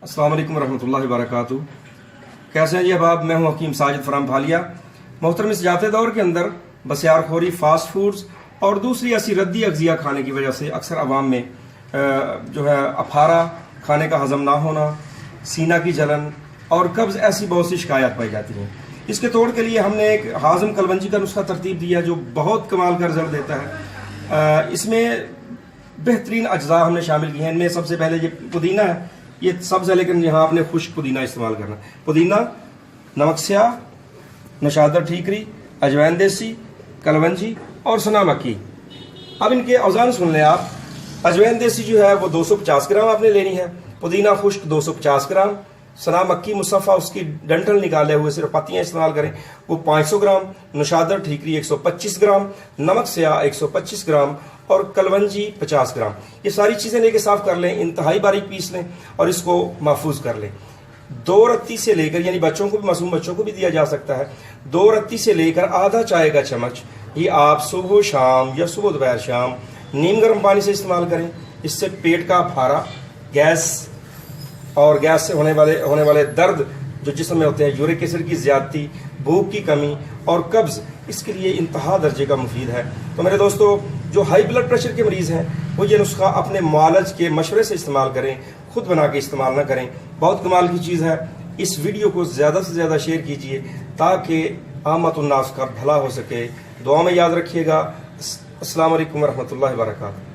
अस्सलाम वालेकुम रहमतुल्लाहि व बरकातुहू। कैसे हैं जी अहबाब? मैं हूं हकीम साजिद फराम फालिया। मोहतरम, इस जाते दौर के अंदर बसियारखोरी, फास्ट फूड्स और दूसरी ऐसी रद्दी अगजिया खाने की वजह से अक्सर आवाम में जो है अफारा, खाने का हजम ना होना, सीना की जलन और कब्ज़ ऐसी बहुत सी शिकायत पाई जाती हैं। इसके तोड़ के लिए हमने एक हाज़म कलवंजी का नुस्खा तरतीब दिया जो बहुत कमाल का रिजल्ट देता है। इसमें बेहतरीन अज्जा हमने शामिल किए हैं। इनमें सबसे पहले ये पुदीना है, ये सब्ज़ है लेकिन यहाँ आपने खुश्क पुदीना इस्तेमाल करना। पुदीना, नमक स्याह, नशादर ठीकरी, अजवैन देसी, कलवंजी और सना मक्की। अब इनके औज़ान सुन लें आप। अजवैन देसी जो है वो 250 ग्राम आपने लेनी है, पुदीना खुश्क 250 ग्राम, सना मक्की मुसफ़ा उसकी डंठल निकाले हुए सिर्फ पत्तियाँ इस्तेमाल करें वो 500 ग्राम, नशादर ठीकरी 125 ग्राम, नमक स्याह 125 ग्राम और कलवंजी 50 ग्राम। ये सारी चीज़ें लेके साफ कर लें, इंतहाई बारीक पीस लें और इसको महफूज कर लें। 2 रत्ती से लेकर, यानी बच्चों को भी, मासूम बच्चों को भी दिया जा सकता है, 2 रत्ती से लेकर आधा चाय का चम्मच ये आप सुबह शाम या सुबह दोपहर शाम नीम गर्म पानी से इस्तेमाल करें। इससे पेट का फारा, गैस और गैस से होने वाले दर्द जो जिस्म में होते हैं, यूरिक एसिड की ज़्यादती, भूख की कमी और कब्ज़, इसके लिए इंतहा दर्जे का मुफीद है। तो मेरे दोस्तों, जो हाई ब्लड प्रेशर के मरीज़ हैं वो ये नुस्खा अपने मुआलज के मशवरे से इस्तेमाल करें, खुद बना के इस्तेमाल ना करें। बहुत कमाल की चीज़ है। इस वीडियो को ज़्यादा से ज़्यादा शेयर कीजिए ताकि आमतुन्नास का भला हो सके। दुआ में याद रखिएगा। अस्सलाम वालेकुम रहमतुल्लाहि व बरकातुहू।